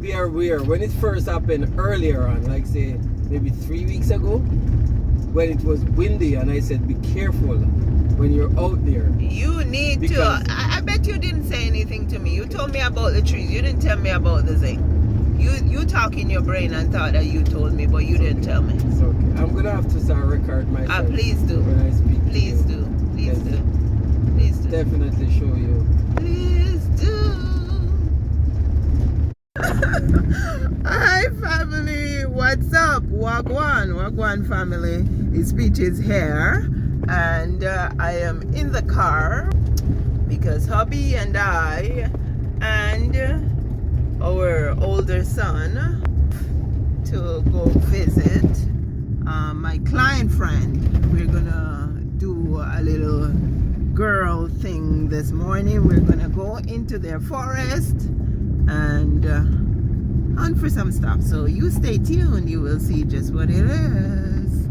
be aware when it first happened earlier on, like say maybe 3 weeks ago, when it was windy, and I said be careful when you're out there. You need to. I bet you didn't say anything to me. You told me about the trees. You didn't tell me about the thing. You talk in your brain and thought that you told me, but you didn't tell me. It's okay. I'm gonna have to start record myself. Please do. When I speak. Please do. Please do. Please do. Definitely show you. Please do. Hi family, what's up? Wagwan family. His speech is here, and I am in the car because hubby and I and our older son to go visit my client friend. We're gonna do a little girl thing this morning. We're gonna go into their forest and hunt for some stuff. So you stay tuned, you will see just what it is.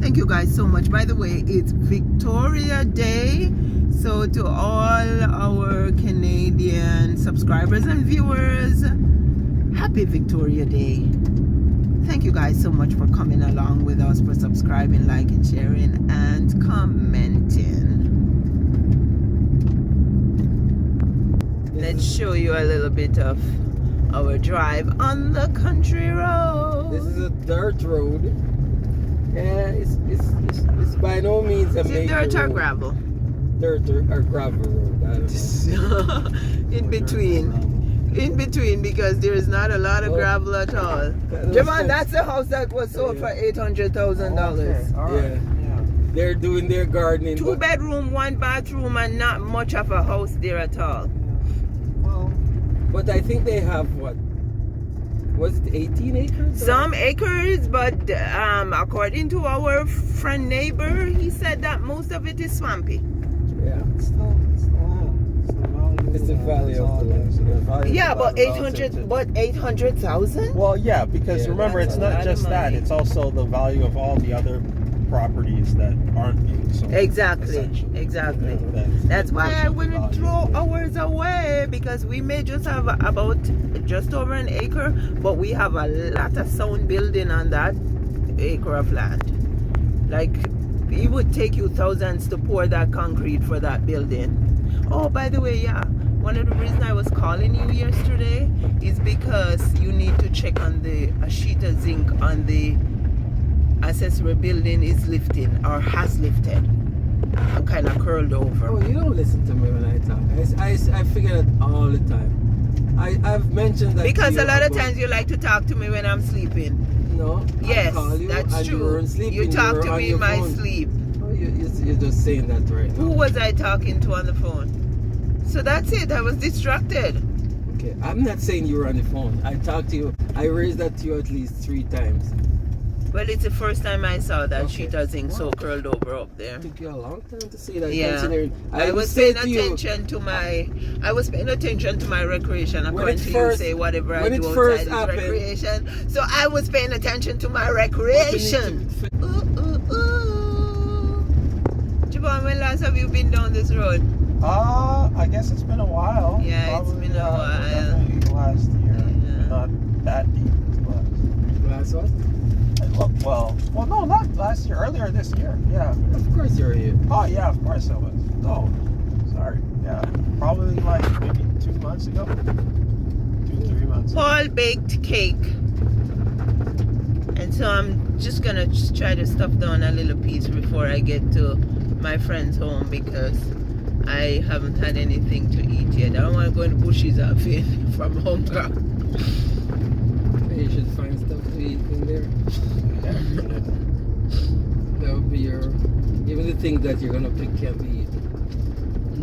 Thank you guys so much. By the way, it's Victoria Day. So to all our Canadian subscribers and viewers, happy Victoria Day. Thank you guys so much for coming along with us, for subscribing, liking, sharing, and commenting. Let's show you a little bit of our drive on the country road. This is a dirt road. Yeah, it's by no means a major dirt or road. gravel? Dirt or gravel road. I don't know. In between, because there is not a lot of gravel at all. Javon, that's the house that was sold for $800,000. Okay. All right. Yeah. They're doing their gardening. 2 bedroom, 1 bathroom, and not much of a house there at all. Well, But I think they have what? Was it 18 acres? Some acres, but according to our friend neighbor, he said that most of it is swampy. Yeah. it's the land. It's the value of the land. Yeah, but 800,000? Well, yeah, because Yeah, remember, that's it's a lot not of just that; money. it's also the value of all the other properties that aren't being sold. Exactly. essentially. That's why I pushing the wouldn't value. throw ours away, because we may just have about just over an acre, but we have a lot of sound building on that acre of land. Like, it would take you thousands to pour that concrete for that building. Oh, by the way, yeah, one of the reasons I was calling you yesterday is because you need to check on the Ashita zinc on the accessory building is lifting or has lifted. I'm kind of curled over. Oh, you don't listen to me when I talk. I figure that all the time. I've mentioned that. Because to a you lot of about- times you like to talk to me when I'm sleeping. No. Yes, I call you that's and true. You weren't sleeping. You talk were to on me in your my phone. sleep. Oh, you're just saying that right now. Who was I talking to on the phone? So that's it. I was distracted. Okay, I'm not saying you were on the phone. I talked to you. I raised that to you at least 3 times. Well, it's the first time I saw that Okay. Cheetah zinc so curled over up there. It took you a long time to say that. Yeah. Considering I was say paying to you, attention to my recreation. According it to first- you, say whatever I when it do first outside is happened- recreation. So I was paying attention to my recreation. Ooh, ooh, ooh. Javon, when last have you been down this road? I guess it's been a while. Yeah, it's been a while. Definitely last year. Yeah. Not that deep as Last what? well, no, not last year. Earlier this year. Yeah. Of course you're here. Oh yeah, of course it was. Oh, sorry. Yeah, probably like maybe 2 months ago. 2-3 months ago. Paul baked cake. And so I'm just gonna try to stuff down a little piece before I get to my friend's home, because I haven't had anything to eat yet. I don't want to go in the bushes and feed from hunger. You should find stuff to eat in there. That would be your. Even the things that you're gonna pick can't be eaten.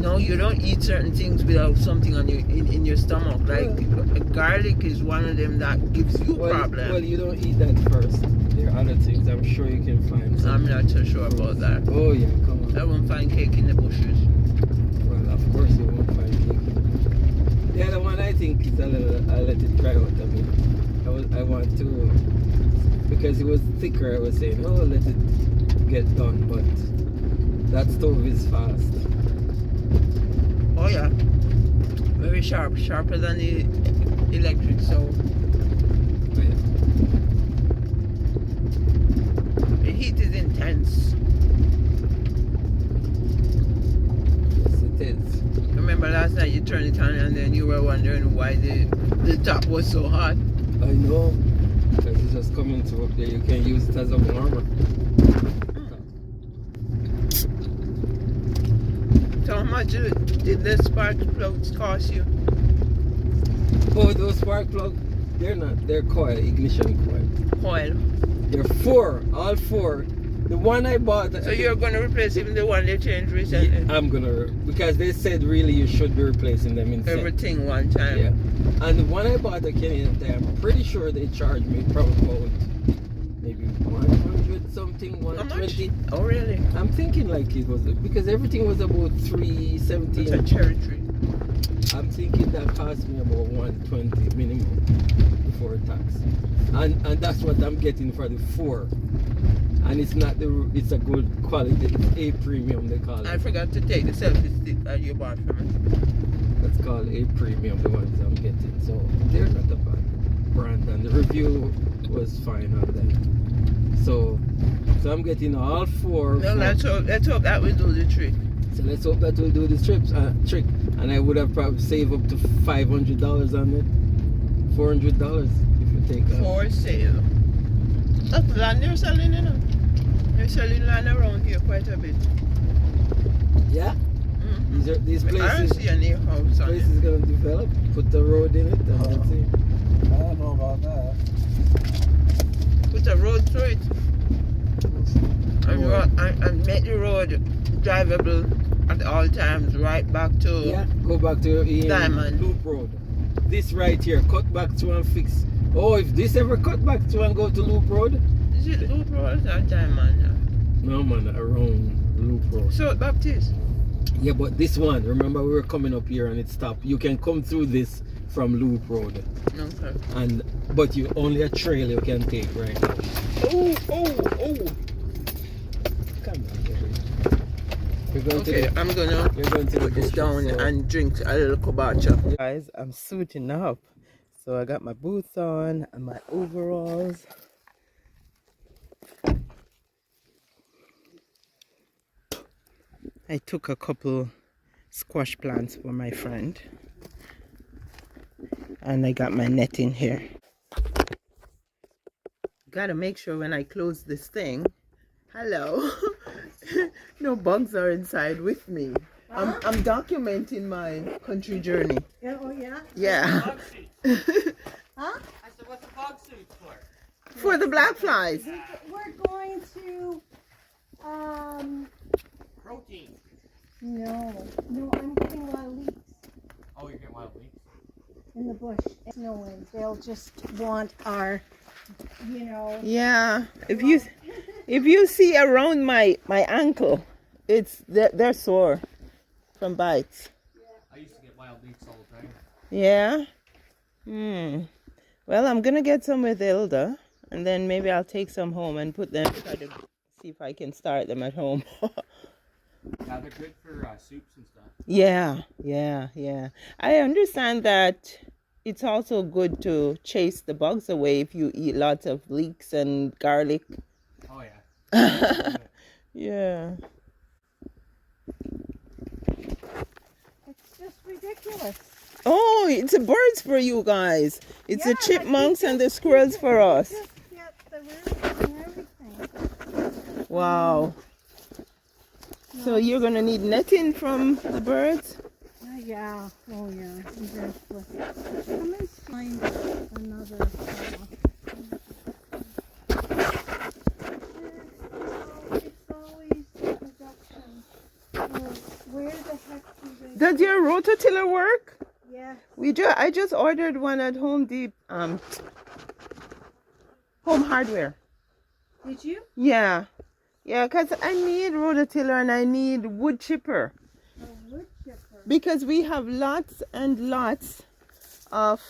No, you don't eat certain things without something on your in your stomach. Like garlic is one of them that gives you problems. Well, you don't eat that first. There are other things I'm sure you can find. I'm not so sure about that. Oh yeah, come on. I won't find cake in the bushes. Well, of course you won't find cake. The other one I think is a little. I let it dry out a bit. I want to, because it was thicker. I was saying, oh, let it get done, but that stove is fast. Oh yeah, very sharp, sharper than the electric why the top was so hot. I know. Because it's just coming to up there. You can use it as a warmer. So how much did the spark plugs cost you? Oh, those spark plugs, they're coil, ignition coil. Coil. They're four, all four. The one I bought. So you're going to replace even the one they changed recently? Yeah, I'm gonna, because they said really you should be replacing them in set. Everything one time. Yeah. And the one I bought at Kenyan time, I'm pretty sure they charged me probably about maybe 100 something, 120. How much? Oh really? I'm thinking like it was, because everything was about 317. It's a cherry tree. I'm thinking that cost me about 120 minimum before tax. And that's what I'm getting for the four. And it's not it's a good quality, it's A premium they call it. I forgot to take the selfie stick that you bought for me. That's called A premium, the ones I'm getting. So they're not a bad brand, and the review was fine on them. So I'm getting all four. No, let's hope that will do the trick. So let's hope that will do the trick. And I would have probably saved up to $500 on it. $400 if you take for sale. That's land they're selling, you know. They're selling land around here quite a bit. Yeah. Mm-hmm. These places. I don't see any house on Places gonna develop. Put the road in it, and that's it. I don't know about that. Put a road through it. And make the road drivable at all times, right back to go back to Diamond Loop Road. This right here, cut back to and fix. Oh, if this ever cut back to and go to Loop Road. Is it Loop Road or Diamond? No man, around Loop Road. So Baptist. Yeah, but this one, remember we were coming up here and it stopped. You can come through this from Loop Road. Okay. But you only a trail you can take right now. Oh. Come on, I'm gonna put this down and drink a little kobacha. Guys, I'm suiting up. So I got my boots on and my overalls. I took a couple squash plants for my friend. And I got my net in here. Gotta make sure when I close this thing, hello, no bugs are inside with me. I'm documenting my country journey. Yeah, oh yeah? Yeah. Huh? I said, what's the bug suit for? For the black flies. We're going to, Protein. no, I'm getting wild leeks Oh, you're getting wild leeks? in the bush. It's snowing. They'll just want our, you know. Yeah. If you see around my ankle, they're sore from bites. I used to get wild leeks all the time. Yeah. Well, I'm gonna get some with Ilda, and then maybe I'll take some home and put them. Try to see if I can start them at home. Yeah, they're good for soups and stuff. Yeah. I understand that it's also good to chase the bugs away if you eat lots of leeks and garlic. Oh yeah. Yeah. It's just ridiculous. Oh, it's the birds for you guys. It's the Yeah, chipmunks and the squirrels for us. Just get the roots and everything. Wow. So you're gonna need netting from the birds? Yeah. Oh yeah. Eventually. Come and find another. It's always the production. Where the heck do they? Does your rototiller work? Yeah. I just ordered one at Home Hardware. Did you? Yeah, because I need rototiller and I need wood chipper. A wood chipper. Because we have lots and lots of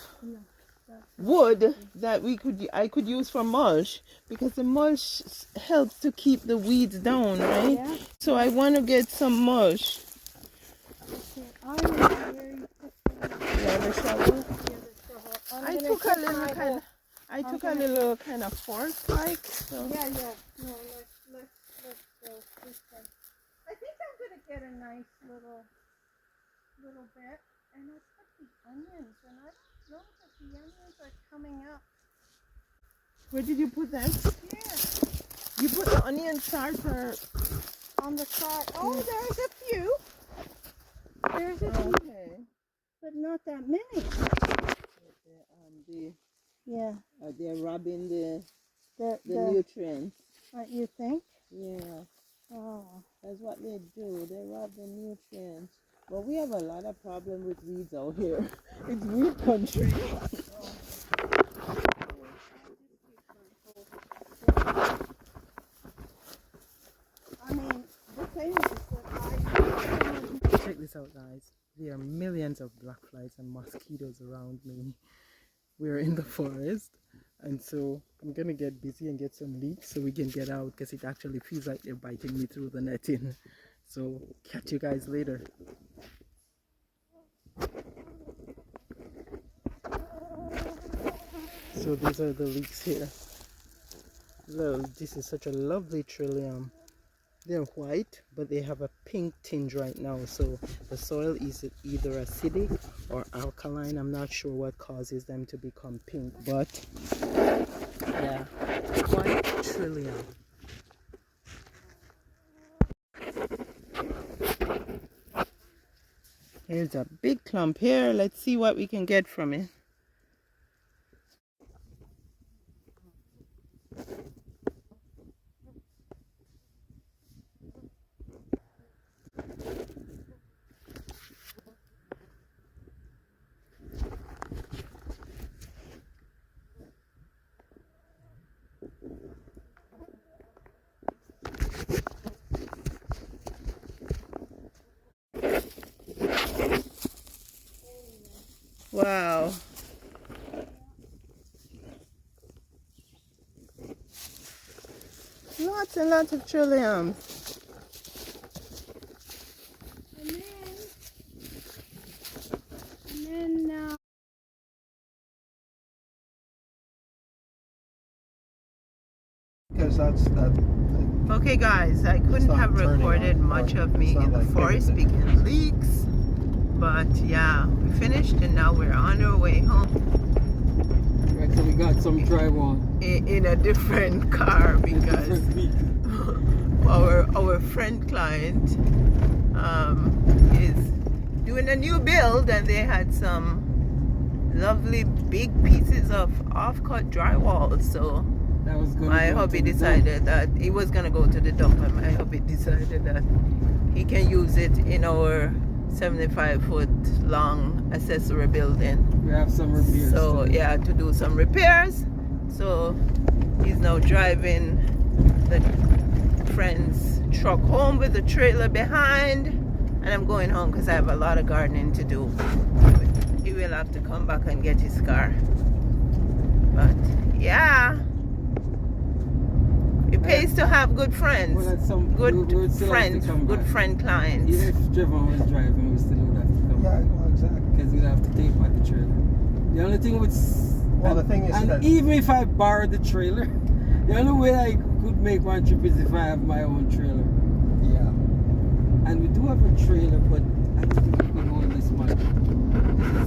wood that I could use for mulch, because the mulch helps to keep the weeds down, right? Yeah. So I want to get some mulch. Okay, I know where you put Yeah, the shovel. I'm I gonna took a put little my kind. I took a little kind of fork like. So. Yeah. No, let's go this way. I think I'm gonna get a nice little bit, and I'll put onions, and I don't know that the onions are coming up. Where did you put them? Here, You put the onion starter. on the cart. Oh, there's a few. There's a few, Okay. but not that many. They're robbing the The nutrients. what you think? Yeah, Oh, that's what they do. They rob the nutrients. But we have a lot of problem with weeds out here. It's weed country. I mean, the thing is that Check this out, guys. There are millions of black flies and mosquitoes around me. We're in the forest, and so I'm gonna get busy and get some leeks so we can get out, because it actually feels like they're biting me through the netting. So catch you guys later. So these are the leeks here. This is such a lovely trillium. They're white, but they have a pink tinge right now. So the soil is either acidic or alkaline. I'm not sure what causes them to become pink, but yeah, white trillium. Here's a big clump here. Let's see what we can get from it. Wow. Lots and lots of trilliums. and then Because that's that. Okay guys, I couldn't not have turning recorded on, much or of me it's not in the like forest picking speaking leaks, but yeah, we finished and now we're on our way home Right, so we got some drywall. in a different car because our friend client is doing a new build, and they had some lovely big pieces of off-cut drywall, so That was good. my hubby decided that he was gonna go to the dump, and my hubby decided that he can use it in our 75-foot long accessory building. We have some repairs. So to do. yeah, to do some repairs. So he's now driving the friend's truck home with the trailer behind, and I'm going home because I have a lot of gardening to do. He will have to come back and get his car. But yeah, it pays to have good friends, Well, that's some good we would still have to friends, come good back. friend clients. Even if Trevor was driving, we still would have to come Yeah, back. well, exactly. Because we'd have to take back the trailer. The only thing would. Well, the thing is and that- even if I borrowed the trailer, the only way I could make one trip is if I have my own trailer. Yeah. And we do have a trailer, but I don't think we can hold this much.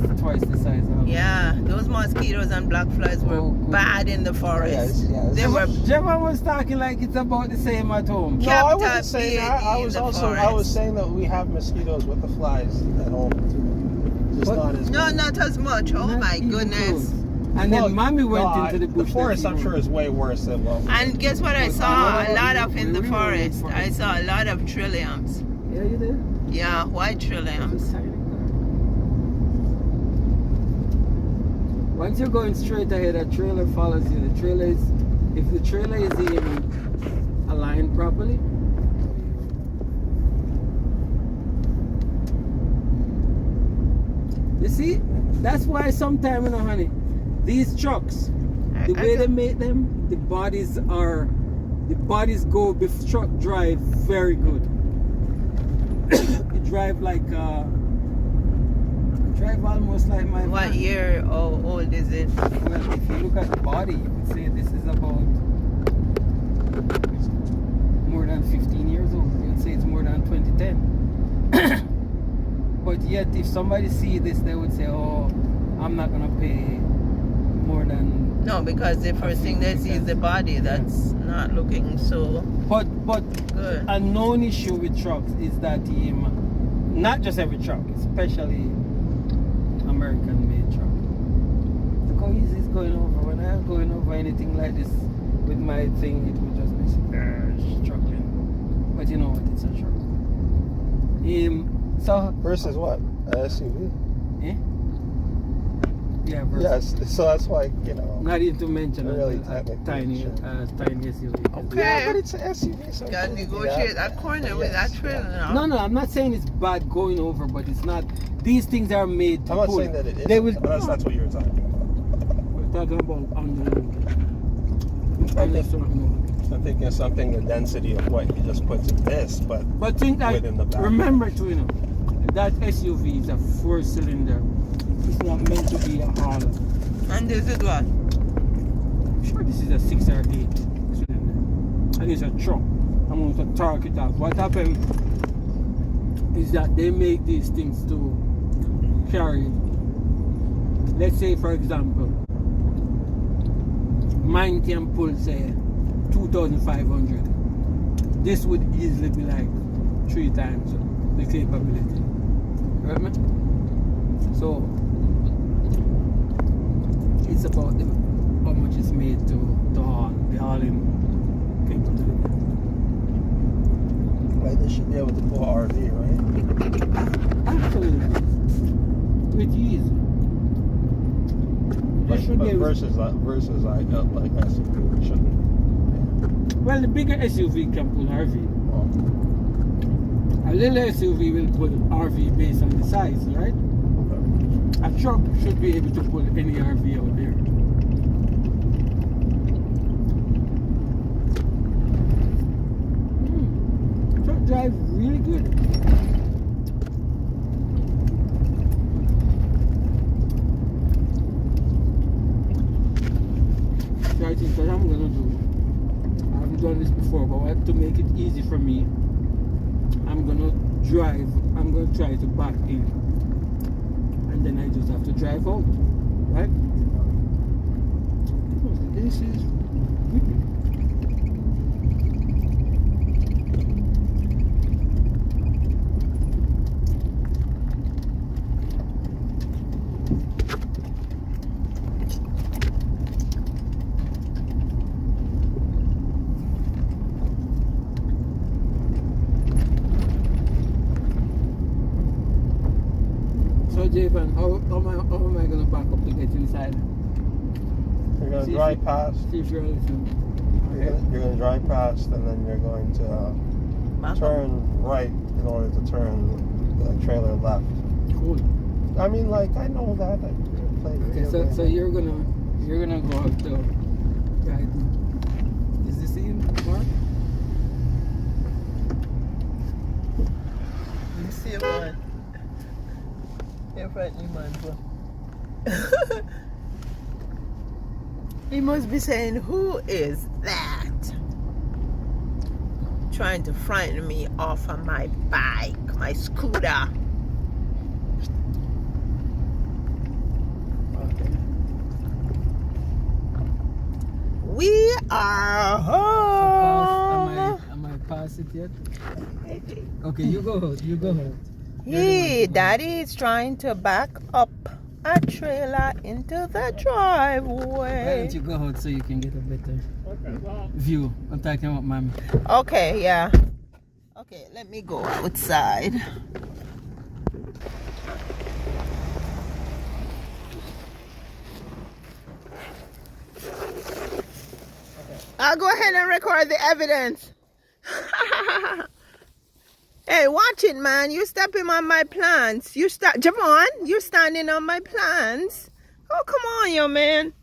It's twice the size of. Yeah, those mosquitoes and black flies were Oh, good. bad in the forest. Yes. They were Trevor was talking like it's about the same at home. No, I Capital wasn't saying that. I in was the also I was forest. saying that we have mosquitoes with the flies at home too. Just But- not as No, many. not as much. Oh Not my even goodness. close. And then Well, Mommy went no, into the bush. The forest, that I'm he sure, went. is way worse than what. And guess what I But saw? you A know, lot of in the we were in forest. the I forest. saw a lot of trilliums. Yeah, you did. Yeah, white trilliums. Once you're going straight ahead, a trailer follows you. The trailer is, if the trailer is in aligned properly. You see, that's why sometimes, you know, honey, these trucks, the way they make them, the bodies go with truck drive very good. You drive like drive almost like my What van. year or old is it? Well, if you look at the body, you can say this is about more than 15 years old. You'd say it's more than 2010. But But yet, if somebody see this, they would say, "Oh, I'm not gonna pay more than." No, because the first thing they see is the body that's not looking so But good. a known issue with trucks is that not just every truck, especially American-made truck. Look how easy it's going over. When I'm going over anything like this with my thing, it would just be struggling. But you know what? It's a truck. So Versus what? A SUV. eh? Yeah. Versus. Yes. So that's why, you know. Not even to mention Really a tiny technically, SUV. Okay. Yeah, but it's an SUV. So Gotta negotiate that corner with that trailer now. No, I'm not saying it's bad going over, but it's not. These things are made to I'm not pull. saying that it is. They will. But that's what you were talking about. We're talking about on the road. I On the think- road. I'm thinking of something the density of what you just put to this, but But think that, within the back. remember too, that SUV is a 4-cylinder. It's not meant to be a hauler. And this is what? I'm sure this is a 6 or 8 cylinder. And it's a truck. I'm going to torque it off. What happened is that they make these things to carry. Let's say, for example, mine can pull, say, 2,500. This would easily be like 3 times the capability. Right, man? So it's about how much it's made to haul, the hauling capability. like they should be able to pull RV, right? Absolutely. With ease. They should But be able- versus like SUV, we shouldn't. Well, the bigger SUV can pull RV. A little SUV will pull RV based on the size, right? A truck should be able to pull any RV out there. Truck drives really good. So I think what I'm gonna do, I haven't done this before, but to make it easy for me, I'm gonna try to back in, and then I just have to drive out, right? This is wicked. So Javan, how am I gonna back up to get inside? You're gonna See if drive you- past. See if you're listening. You're gonna drive past, and then you're going to turn right in order to turn the trailer left. Cool. I mean, like I know that. I played Okay, video so games. you're gonna go up to right. Is this in Mark? You see one. You're frightening man, bro. He must be saying, who is that? Trying to frighten me off of my bike, my scooter. Okay. We are home. Am I past it yet? Okay, you go ahead. You go ahead. Hey, Daddy is trying to back up a trailer into the Why driveway. don't you go out so you can get a better view? I'm talking about mommy. Okay, yeah. Okay, let me go outside. I'll go ahead and record the evidence. Hey, watch it, man. You stepping on my plants. Javon, you standing on my plants. Oh, come on, yo, man.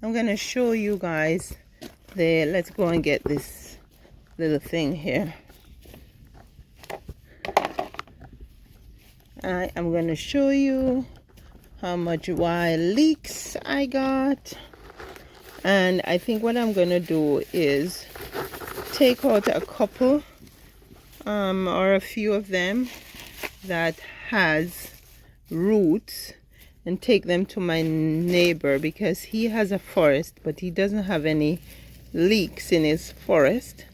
I'm gonna show you guys the, let's go and get this little thing here. I am gonna show you how much wild leeks I got. And I think what I'm gonna do is take out a couple or a few of them that has roots and take them to my neighbor, because he has a forest but he doesn't have any leeks in his forest.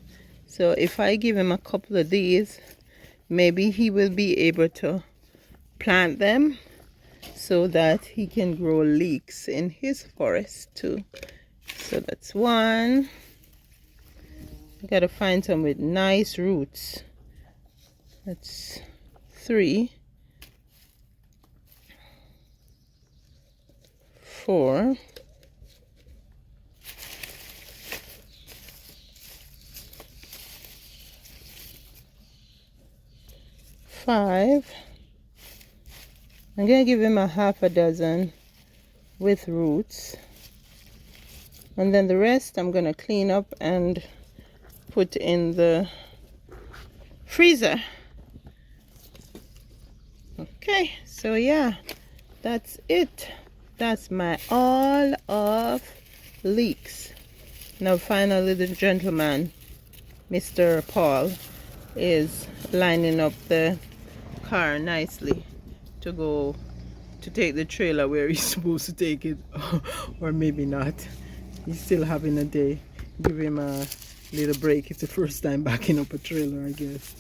So if I give him a couple of these, maybe he will be able to plant them so that he can grow leeks in his forest too. So that's one. I gotta find some with nice roots. That's 3, 4, 5. I'm gonna give him a half a dozen with roots, and then the rest I'm gonna clean up and put in the freezer. Okay, so yeah, that's it. That's my all of leeks. Now finally the gentleman, Mr. Paul, is lining up the car nicely to go to take the trailer where he's supposed to take it, or maybe not. He's still having a day. Give him a little break. It's the first time backing up a trailer, I guess.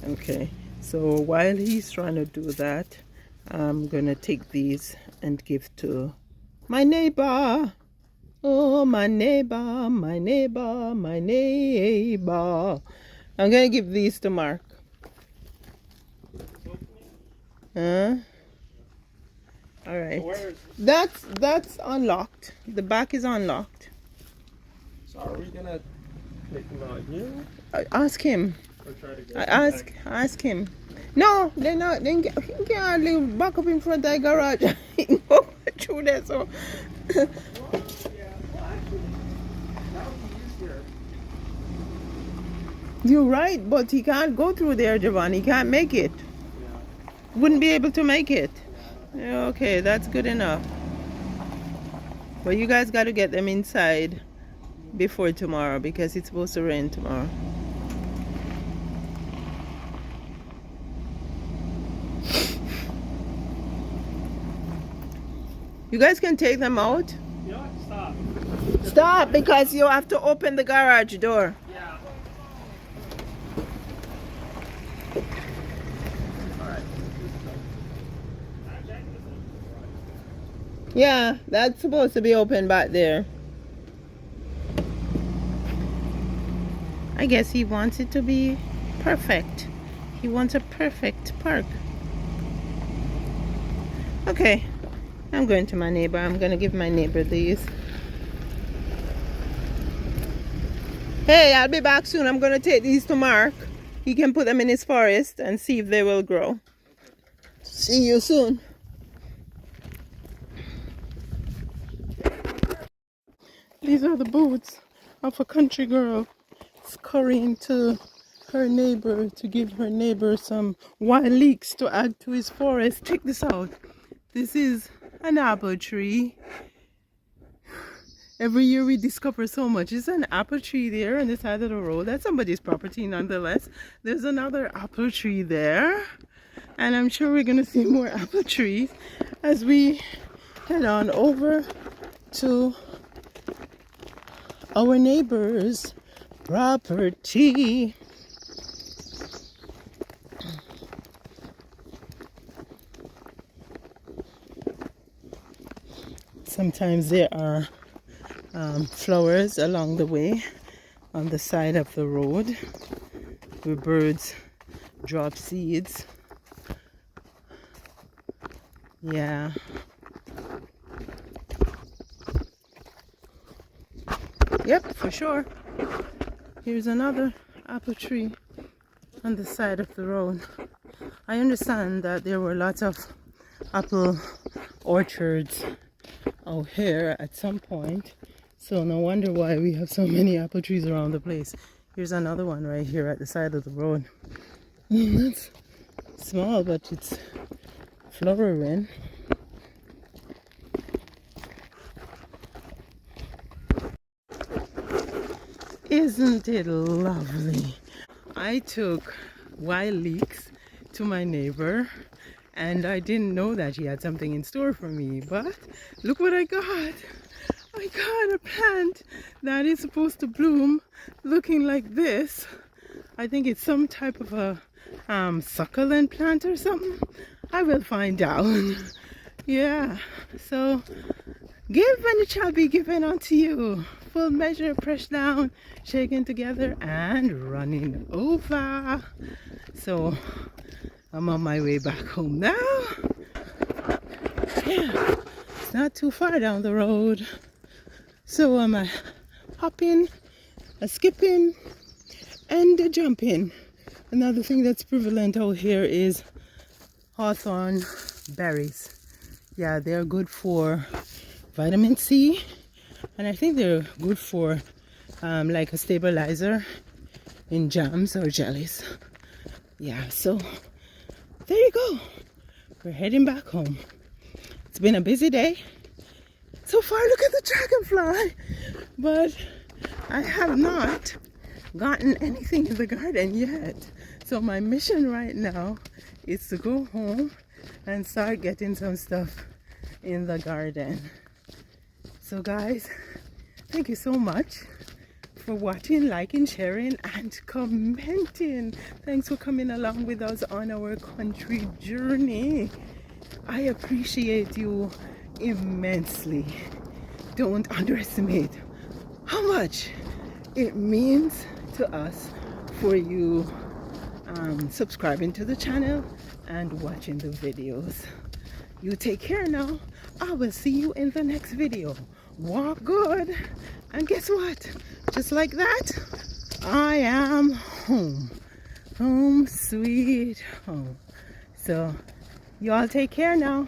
Okay, so while he's trying to do that, I'm gonna take these and give to my neighbor. Oh, my neighbor, my neighbor, my neighbor. I'm gonna give these to Mark. Huh? All right. That's unlocked. The back is unlocked. So are we gonna take them out here? Ask him. Or try to go Ask him. No, they're not. He can't live back up in front of the garage. He can go through there. So. You're right, but he can't go through there, Javon. He can't make it. Wouldn't be able to make it. Yeah, okay, that's good enough. But you guys got to get them inside before tomorrow, because it's supposed to rain tomorrow. You guys can take them out? You know what? Stop. Stop, because you have to open the garage door. Yeah. Yeah, that's supposed to be open back there. I guess he wants it to be perfect. He wants a perfect park. Okay, I'm going to my neighbor. I'm going to give my neighbor these. Hey, I'll be back soon. I'm going to take these to Mark. He can put them in his forest and see if they will grow. See you soon. These are the boots of a country girl scurrying to her neighbor to give her neighbor some wild leeks to add to his forest. Check this out. This is an apple tree. Every year we discover so much. There's an apple tree there on the side of the road. That's somebody's property nonetheless. There's another apple tree there. And I'm sure we're going to see more apple trees as we head on over to our neighbor's property. Sometimes there are flowers along the way on the side of the road where birds drop seeds. Yeah. Yep, for sure. Here's another apple tree on the side of the road. I understand that there were lots of apple orchards out here at some point. So no wonder why we have so many apple trees around the place. Here's another one right here at the side of the road. It's small, but it's flowering. Isn't it lovely? I took wild leeks to my neighbor, and I didn't know that he had something in store for me, but look what I got. I got a plant that is supposed to bloom looking like this. I think it's some type of a succulent plant or something. I will find out. Yeah, so give and it shall be given unto you. Full measure, pressed down, shaken together, and running over. So I'm on my way back home now. Yeah, it's not too far down the road. So I'm a hopping, a skipping, and a jumping. Another thing that's prevalent out here is hawthorn berries. Yeah, they're good for vitamin C, and I think they're good for like a stabilizer in jams or jellies. Yeah, so there you go. We're heading back home. It's been a busy day. So far, look at the dragonfly, but I have not gotten anything in the garden yet. So my mission right now is to go home and start getting some stuff in the garden. So guys, thank you so much for watching, liking, sharing, and commenting. Thanks for coming along with us on our country journey. I appreciate you immensely. Don't underestimate how much it means to us for you subscribing to the channel and watching the videos. You take care now. I will see you in the next video. Walk good, and guess what? Just like that, I am home. Home sweet home. So you all take care now.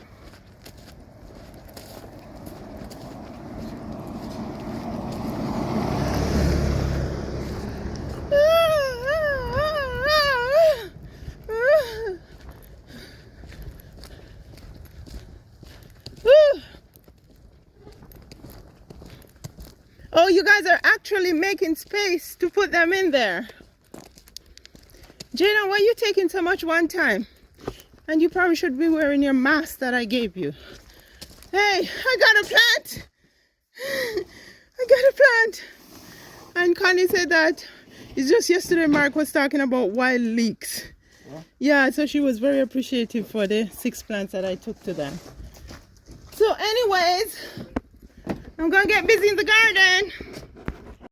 Oh, you guys are actually making space to put them in there. Jada, why are you taking so much one time? And you probably should be wearing your mask that I gave you. Hey, I got a plant. I got a plant. And Connie said that it's just yesterday Mark was talking about wild leeks. Yeah, so she was very appreciative for the 6 plants that I took to them. So anyways, I'm gonna get busy in the garden.